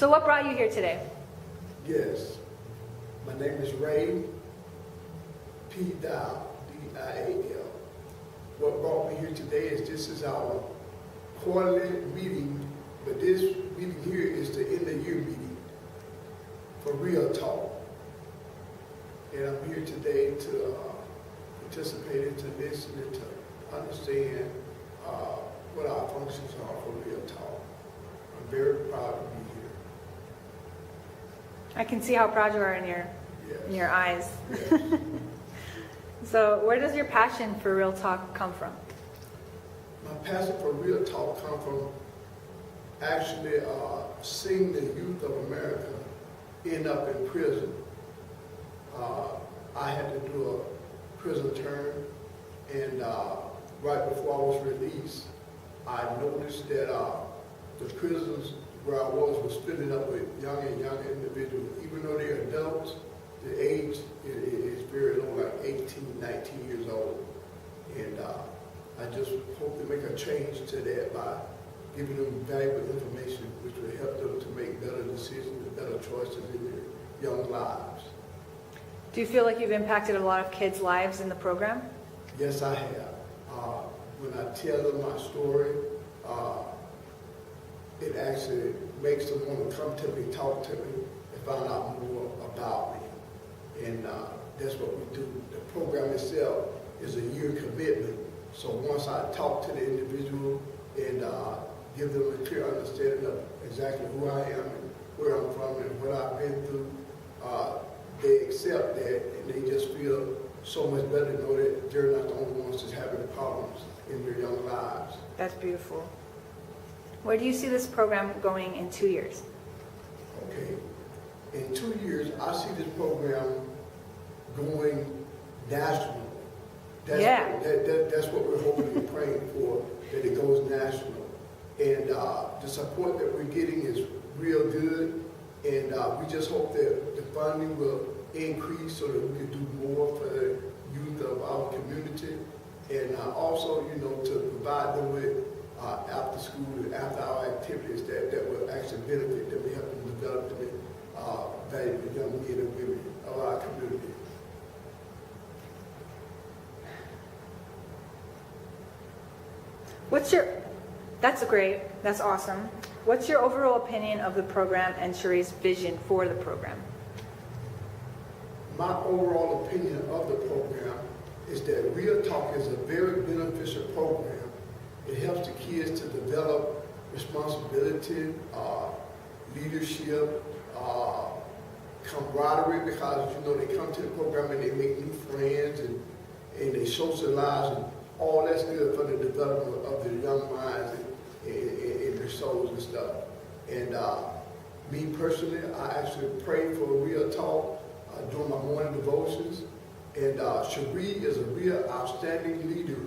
So what brought you here today? Yes. My name is Ray P. Dial, D-I-A-L. What brought me here today is this is our quarterly meeting, but this meeting here is the end of year meeting for Real Talk. And I'm here today to participate and to listen and to understand what our functions are for Real Talk. I'm very proud to be here. I can see how proud you are in your eyes. Yes. So where does your passion for Real Talk come from? My passion for Real Talk come from actually seeing the youth of America end up in prison. I had to do a prison term, and right before I was released, I noticed that the prisons where I was filling up with younger and younger individuals. Even though they're adults, the age is very low, like 18, 19 years old. And I just hope to make a change to that by giving them valuable information which will help them to make better decisions and better choices in their young lives. Do you feel like you've impacted a lot of kids' lives in the program? Yes, I have. When I tell them my story, it actually makes them want to come to me, talk to me, and find out more about me. And that's what we do. The program itself is a year commitment. So once I talk to the individual and give them a clear understanding of exactly who I am and where I'm from and what I've been through, they accept that and they just feel so much better to know that they're not the only ones that's having problems in their young lives. That's beautiful. Where do you see this program going in 2 years? Okay. In 2 years, I see this program going national. That's what we're hoping and praying for, that it goes national. And the support that we're getting is real good. And we just hope that the funding will increase so that we can do more for the youth of our community. And also, to provide them with after school and after our activities that will actually benefit them and help them develop them in valuable young men and women of our community. That's great. That's awesome. What's your overall opinion of the program and Cherie's vision for the program? My overall opinion of the program is that Real Talk is a very beneficial program. It helps the kids to develop responsibility, leadership, camaraderie, because they come to the program and they make new friends and they socialize, and all that's good for the development of their young minds and their souls and stuff. And me personally, I actually pray for Real Talk during my morning devotions. And Cherie is a real outstanding leader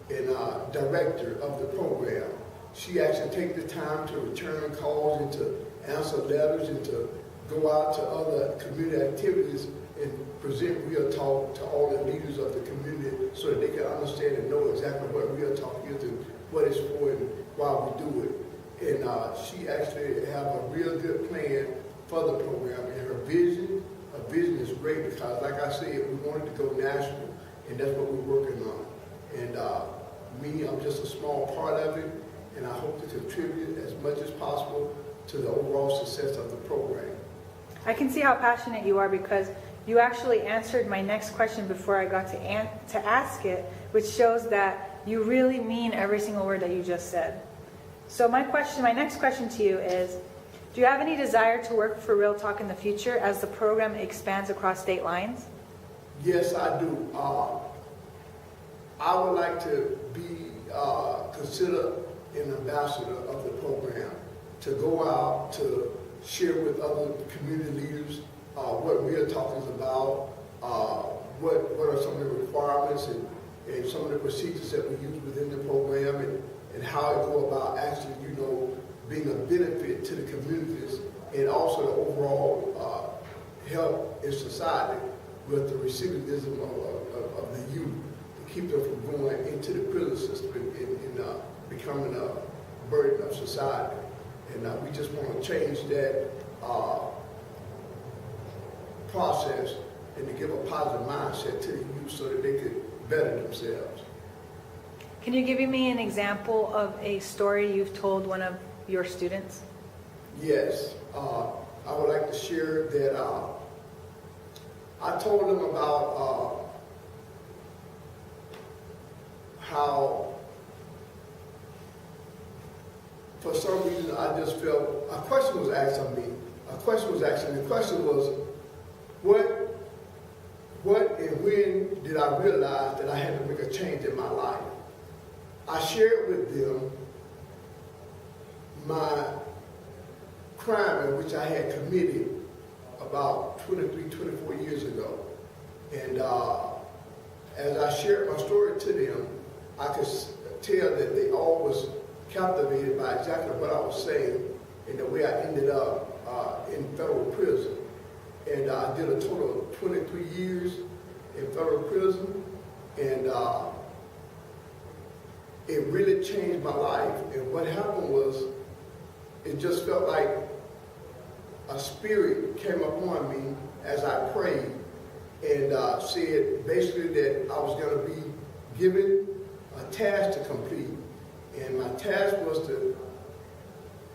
and director of the program. She actually takes the time to return calls and to answer letters and to go out to other community activities and present Real Talk to all the leaders of the community so that they can understand and know exactly what Real Talk is and what it's for and why we do it. And she actually have a real good plan for the program. And her vision is great because, like I said, we wanted to go national, and that's what we're working on. And I'm just a small part of it, and I hope to contribute as much as possible to the overall success of the program. I can see how passionate you are because you actually answered my next question before I got to ask it, which shows that you really mean every single word that you just said. So my next question to you is, do you have any desire to work for Real Talk in the future as the program expands across state lines? Yes, I do. I would like to be considered an ambassador of the program, to go out to share with other community leaders what Real Talk is about, what are some of the requirements and some of the procedures that we use within the program and how it go about actually, being a benefit to the communities and also the overall help in society with the recidivism of the youth to keep them from going into the prison system and becoming a burden of society. And we just want to change that process and to give a positive mindset to the youth so that they could better themselves. Can you give me an example of a story you've told one of your students? Yes, I would like to share that I told them about how for some reason I just felt a question was asked of me. The question was, what and when did I realize that I had to make a change in my life? I shared with them my crime in which I had committed about 23, 24 years ago. And as I shared my story to them, I could tell that they all was captivated by exactly what I was saying and the way I ended up in federal prison. And I did a total of 23 years in federal prison, and it really changed my life. And what happened was, it just felt like a spirit came upon me as I prayed and said basically that I was going to be given a task to complete. And my task was to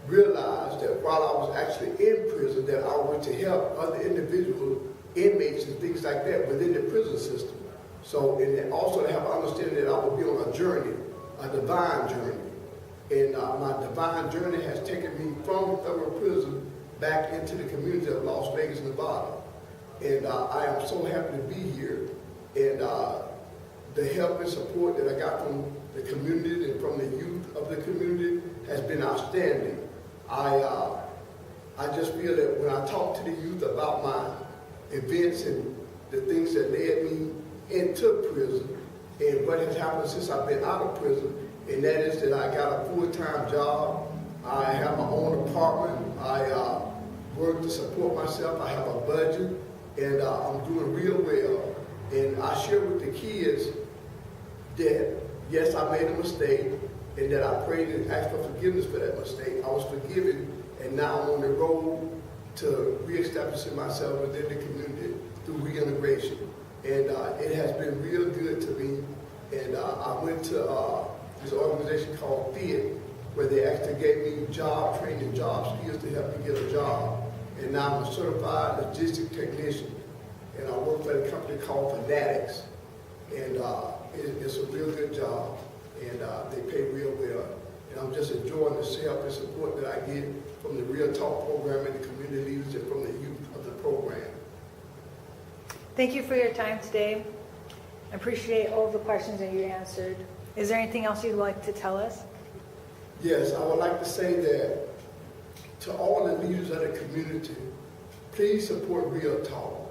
realize that while I was actually in prison, that I was to help other individuals, inmates and things like that within the prison system. So, and then also to have an understanding that I would be on a journey, a divine journey. And my divine journey has taken me from federal prison back into the community of Las Vegas, Nevada. And I am so happy to be here. And the help and support that I got from the community and from the youth of the community has been outstanding. I just feel that when I talk to the youth about my events and the things that led me into prison and what has happened since I've been out of prison, and that is that I got a full-time job, I have my own apartment, I work to support myself, I have a budget, and I'm doing real well. And I share with the kids that, yes, I made a mistake, and that I prayed and asked for forgiveness for that mistake. I was forgiven, and now I'm on the road to reestablishing myself within the community through reintegration. And it has been real good to me. And I went to this organization called FIT, where they actually gave me job training, job skills to help me get a job. And now I'm a certified logistic technician. And I work for a company called Fanatics. And it's a real good job. And they pay real well. And I'm just enjoying the help and support that I get from the Real Talk program and the community leaders and from the youth of the program. Thank you for your time today. I appreciate all of the questions that you answered. Is there anything else you'd like to tell us? Yes, I would like to say that to all the leaders of the community, please support Real Talk.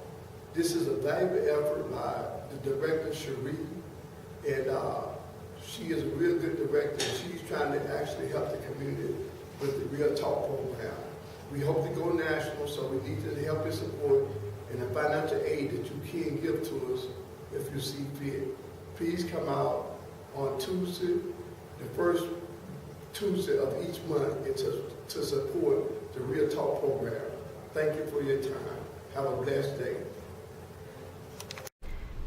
This is a valuable effort by the director, Cherie, and she is a real good director. She's trying to actually help the community with the Real Talk program. We hope to go national, so we need the help and support and the financial aid that you can give to us if you see fit. Please come out on Tuesday, the first Tuesday of each month, and to support the Real Talk program. Thank you for your time. Have a blessed day.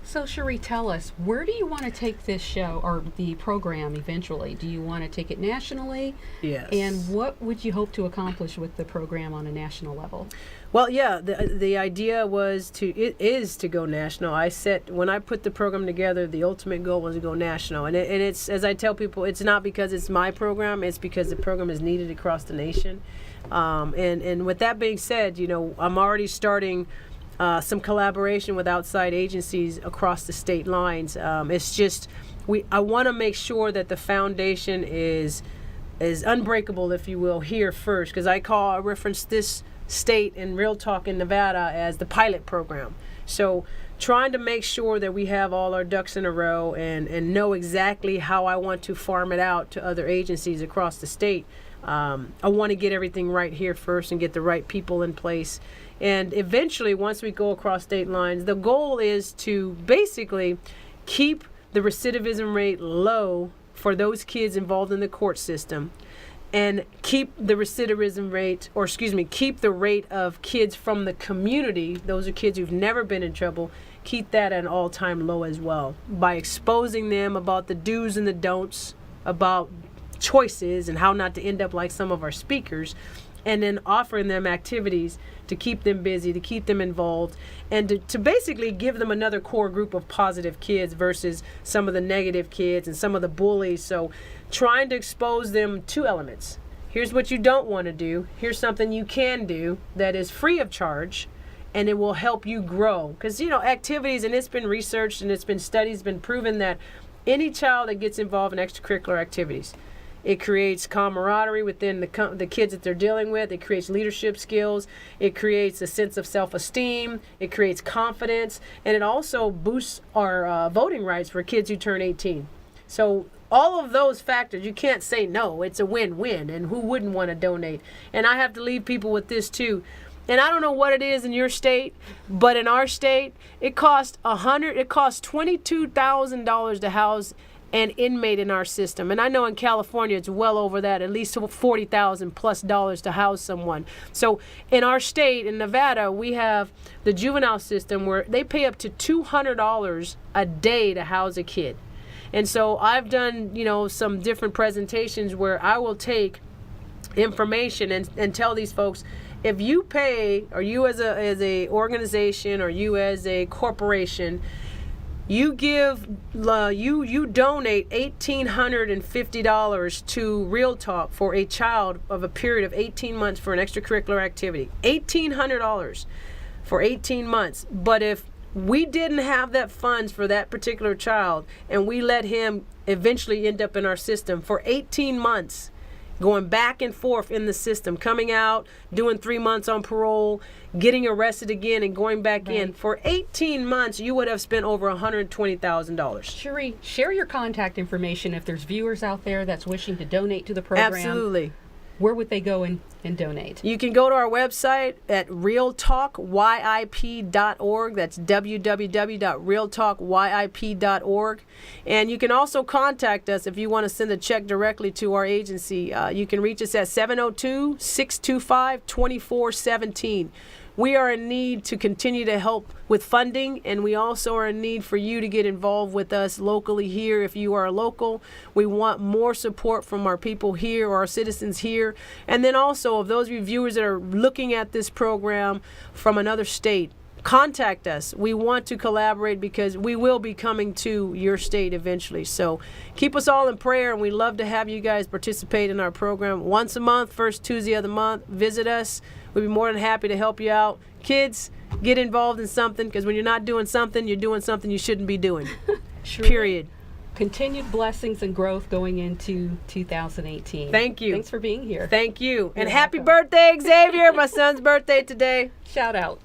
So Cherie, tell us, where do you want to take this show or the program eventually? Do you want to take it nationally? Yes. And what would you hope to accomplish with the program on a national level? Well, yeah, the idea is to go national. When I put the program together, the ultimate goal was to go national. And it's, as I tell people, it's not because it's my program, it's because the program is needed across the nation. And with that being said, I'm already starting some collaboration with outside agencies across the state lines. It's just, I want to make sure that the foundation is unbreakable, if you will, here first, because I reference this state in Real Talk in Nevada as the pilot program. So trying to make sure that we have all our ducks in a row and know exactly how I want to farm it out to other agencies across the state. I want to get everything right here first and get the right people in place. And eventually, once we go across state lines, the goal is to basically keep the recidivism rate low for those kids involved in the court system, and keep the recidivism rate, or excuse me, keep the rate of kids from the community, those are kids who've never been in trouble, keep that at an all-time low as well, by exposing them about the do's and the don'ts, about choices and how not to end up like some of our speakers, and then offering them activities to keep them busy, to keep them involved, and to basically give them another core group of positive kids versus some of the negative kids and some of the bullies. So trying to expose them to elements. Here's what you don't want to do. Here's something you can do that is free of charge, and it will help you grow. Because, you know, activities, and it's been researched and it's been studies, been proven that any child that gets involved in extracurricular activities, it creates camaraderie within the kids that they're dealing with. It creates leadership skills. It creates a sense of self-esteem. It creates confidence. And it also boosts our voting rights for kids who turn 18. So all of those factors, you can't say no. It's a win-win. And who wouldn't want to donate? And I have to leave people with this too. And I don't know what it is in your state, but in our state, it costs $22,000 to house an inmate in our system. And I know in California it's well over that, at least $40,000 plus to house someone. So in our state, in Nevada, we have the juvenile system where they pay up to $200 a day to house a kid. And so I've done, you know, some different presentations where I will take information and tell these folks, if you pay, or you as a organization, or you as a corporation, you give, you donate $1,850 to Real Talk for a child of a period of 18 months for an extracurricular activity. $1,800 for 18 months. But if we didn't have that funds for that particular child, and we let him eventually end up in our system for 18 months, going back and forth in the system, coming out, doing 3 months on parole, getting arrested again, and going back in. For 18 months, you would have spent over $120,000. Cherie, share your contact information if there's viewers out there that's wishing to donate to the program. Absolutely. Where would they go and donate? You can go to our website at realtalkyip.org. That's www.realtalkyip.org. And you can also contact us if you want to send a check directly to our agency. You can reach us at 702-625-2417. We are in need to continue to help with funding, and we also are in need for you to get involved with us locally here. If you are a local, we want more support from our people here, or our citizens here. And then also, of those reviewers that are looking at this program from another state, contact us. We want to collaborate because we will be coming to your state eventually. So keep us all in prayer, and we love to have you guys participate in our program once a month, first Tuesday of the month. Visit us. We'd be more than happy to help you out. Kids, get involved in something, because when you're not doing something, you're doing something you shouldn't be doing. Period. Continued blessings and growth going into 2018. Thank you. Thanks for being here. Thank you. And You're happy welcome. birthday, Xavier. My son's birthday today. Shout out.